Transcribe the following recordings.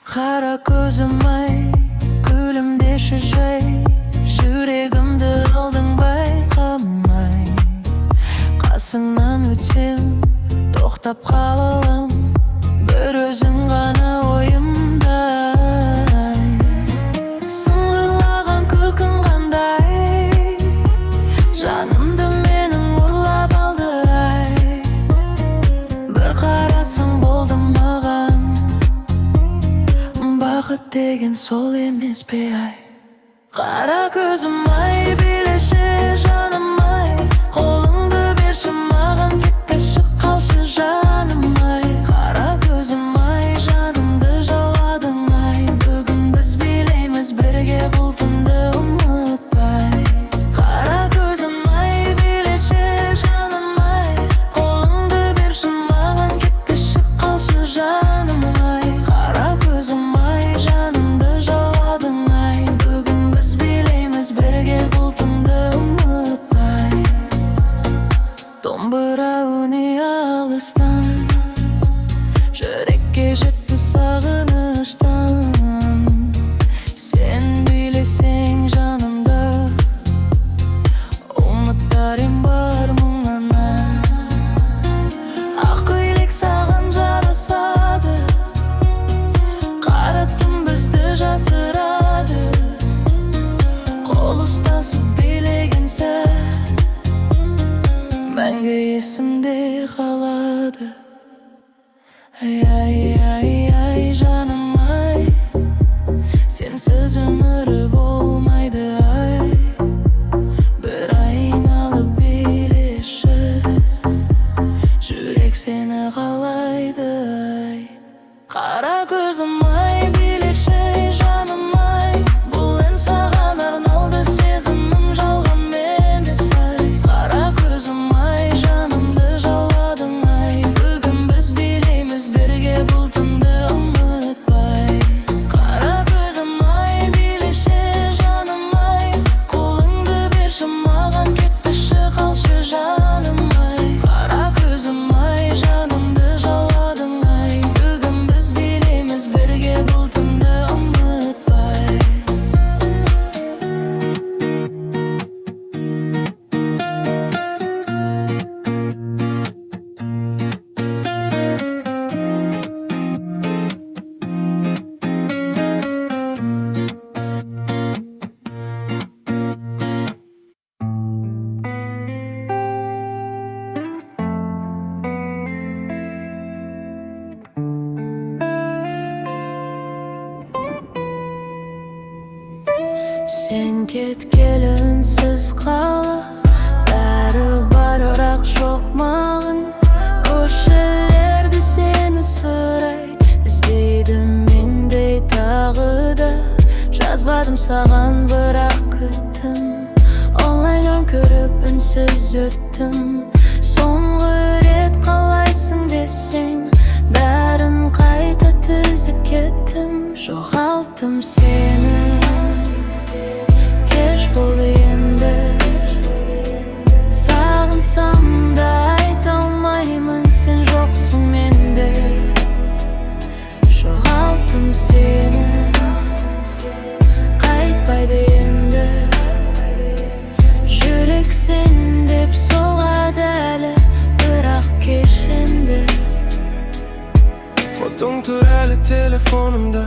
Qara ko'zim ay, kulimdeshi jay, жүрегімді алдың байқамай. Қасыңнан өтсем, тоқтап қалалам, бір өзің ғана ойымда. Сыңғырлаған күлкің қандай, жанымды менің ұрлап алды ай. Бір қарасың болды маған, бақыт деген сол емес пе ай. Қара көзім ай, билеші жаным ай, қолыңды берші маған, кетпеші қалшы жаным ай. Қара көзім ай, жанымды жауладың ай, бүгін біз билейміз бірге бұл түнді ұмытпай. Қара көзім ай, билеші жаным ай, қолыңды берші маған, кетпеші қалшы жаным ай. Қара көзім ай, жанымды жауладың ай, бүгін біз билейміз бірге бұл түнді ұмытпай. Домбыра үні алыстан, жүрекке жетті сағыныштан. Сен билесең жанымда, ұмыттар ем бар мұңына. Ақ көйлек саған жарасады, қара түн бізді жасырады. Қол ұстасып билеген сәт, мәңгі есімде қалады. Ай, ай, ай, ай, жаным ай, сенсіз өмірі болмайды ай. Бір айналып билеші, жүрек сені қалайды ай. Қара көзім ай, билеші жаным ай, бұл ән саған арналды, сезімім жалған емес ай. Қара көзім ай, жанымды жауладың ай, бүгін біз билейміз бірге бұл түнді ұмытпай. Қара көзім ай, билеші жаным ай, қолыңды берші маған, кетпеші қалшы жаным ай. Қара көзім ай, жанымды жауладың ай, бүгін біз билейміз бірге бұл түнді ұмытпай. Сен кеткелі үнсіз қалып, бәрі бар бірақ жоқ маған. Көшелерде сені сұрайды, іздейді мендей тағы да. Жазбадым саған бірақ күттім, онлайннан көріп үнсіз өттім. Соңғы рет қалайсың десең, бәрін қайта түзеп кеттім. Жоғалттым сені, кеш болды енді. Сағынсам да айта алмаймын, сен жоқсың менде. Жоғалттым сені, қайтпайды енді. Жүрек сен деп соғады әлі, бірақ кеш енді. Фотоң тұр әлі телефонымда,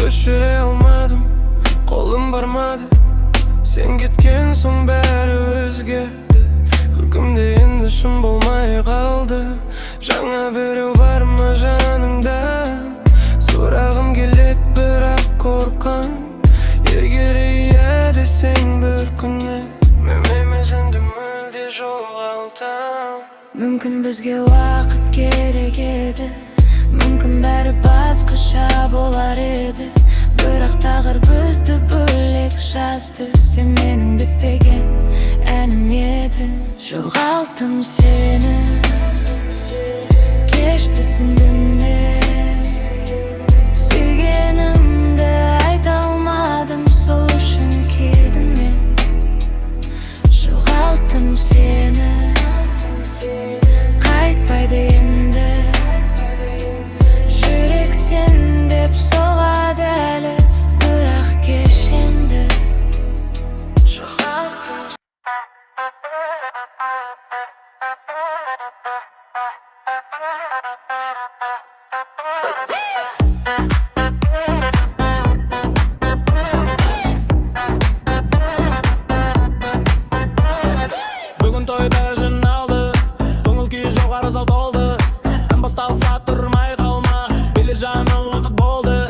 өшіре алмадым, қолым бармады. Сен кеткен соң бәрі өзгерді, күлкімде енді шын болмай қалды. Жаңа біреу бар ма жаныңда, сұрағым келеді бірақ қорқам. Егер иә десең бір күні, мен өзіңді мүлде жоғалтам. Мүмкін бізге уақыт керек еді, мүмкін бәрі басқаша болар еді. Бірақ тағдыр бізді бөлек жазды, сен менің бітпеген әнім едің. Жоғалттым сені, кешті сіндіме. Сүйгенімді айта алмадым, сол үшін кедім мен. Жоғалттым сені, қайтпайды енді. Жүрек сен деп Бүгін тойда жиналды, көңіл күй жоғары зал толды. Ән басталса тұрмай қалма, биле жаны уақыт болды.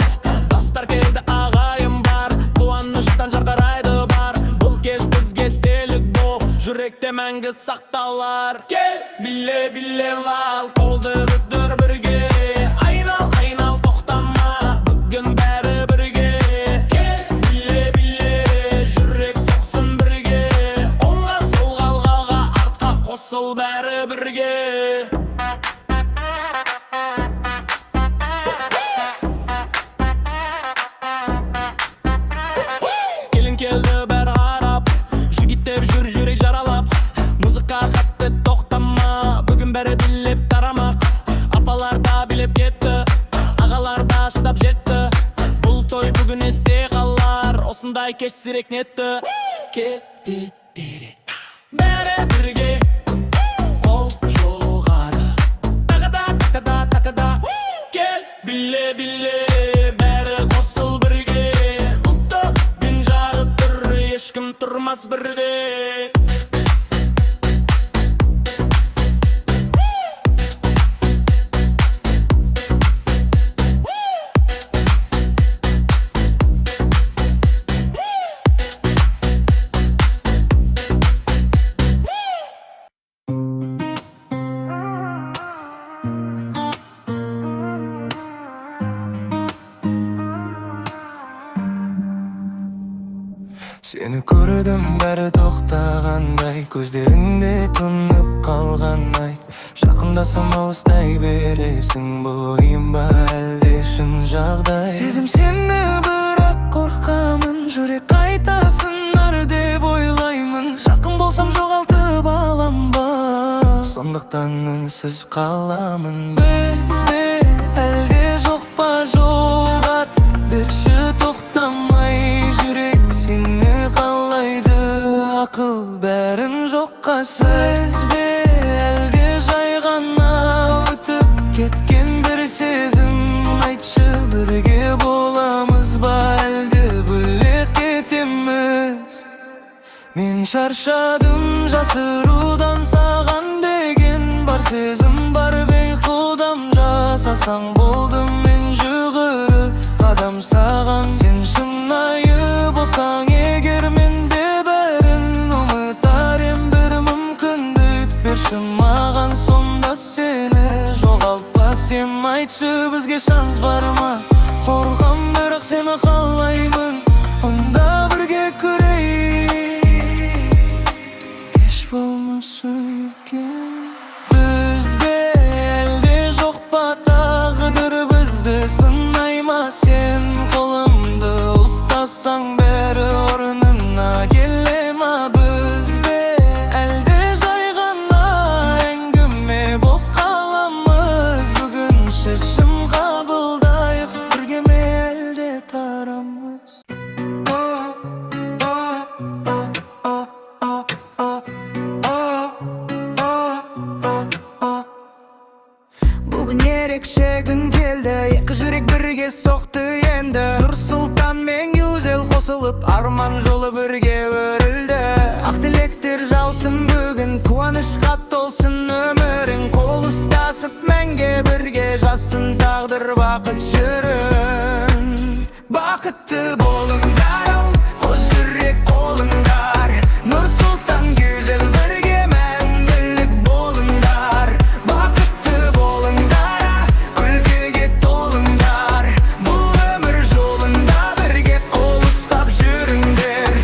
Достар келді, ағайын бар, қуаныштан жарқырайды бар. Бұл кеш бізге естелік бол, жүректе мәңгі сақталар. Кел, биле лал, қолды бүктір бірге. Айнал, айнал, тоқтама, бүгін бәрі бірге. Кел, биле, жүрек соқсын бірге. Оңға, солға, алғаға, артқа қосыл бәрі бірге. Келін келді бәрі қарап, жігіттеп жүр жүрек жаралап. Музыка қатты тоқтама, бүгін бәрі билеп тарамақ. Апалар да билеп кетті, ағалар да шыдап жетті. Бұл той бүгін есте қалар, осындай кеш сирек нетті. Кетті дерек, бәрі бірге, қол жоғары. Тақада, кел, биле, бәрі қосыл бірге. Бұлтты күн жарып тұр, ешкім тұрмас бірде. Сені көрдім бәрі тоқтағандай, көздеріңде тұнып қалғандай. Жақындасам алыстай бересің, бұл ойым ба әлде шын жағдай? Сезім сені бірақ қорқамын, жүрек қайтасынар деп ойлаймын. Жақын болсам жоғалтып алам ба, сондықтан үнсіз қаламын. Біз бе әлде жоқ па, жоғат берші тоқтамай. Жүрек сені қалайды, ақыл бәрін жоққа. Сіз бе әлде жай ғана өтіп кеткен бір сезім? Айтшы, бірге боламыз ба әлде бөлек кетеміз? Мен шаршадым жасырудан, саған деген бар сезім бар. Бейқұдам жасасаң болды, мен жүгірі қадам саған. Сен шынайы болсаң егер, мен де бәрін ұмытар ем. Бір мүмкіндік берші маған, сонда сені жоғалтпас ем. Айтшы, бізге шанс бар ма? Қорқам бірақ сені қалаймын, онда бірге көрейік. Кеш болмасын екен. Біз бе әлде жоқ па, тағдыр бізді сынай ма? Сен қолымды ұстасаң бәрі орнына келе ма? Біз бе әлде жай ғана әңгіме боп қаламыз? Бүгін шешім қабылдайық, бірге ме әлде тарамыз? Бүгін ерекше күн келді, екі жүрек бірге соқты енді. Нұр-Сұлтан мен Юзел қосылып, арман жолы бірге өрілді. Ақ тілектер жаусын бүгін, қуанышқа толсын өмірің. Қол ұстасып мәңге бірге жассын тағдыр бақыт жүрін. Бақытты болыңдар, қос жүрек қолыңдар. Нұр-Сұлтан, Юзел бірге мәңгілік болыңдар. Бақытты болыңдар, күлкіге толыңдар. Бұл өмір жолында бірге қол ұстап жүріңдер.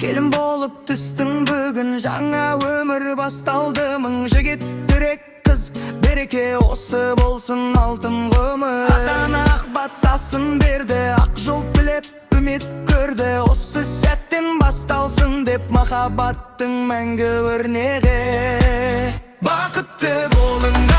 Келін болып түстің бүгін, жаңа өмір басталды. Мың жігіт түрек қыз, береке осы болсын алтын ғұмыр. Ата-ана ақ батасын берді, ақ жол тілеп үміт көрді. Осы сәттен басталсын деп махаббаттың мәңгі өрнегі. Бақытты болыңдар.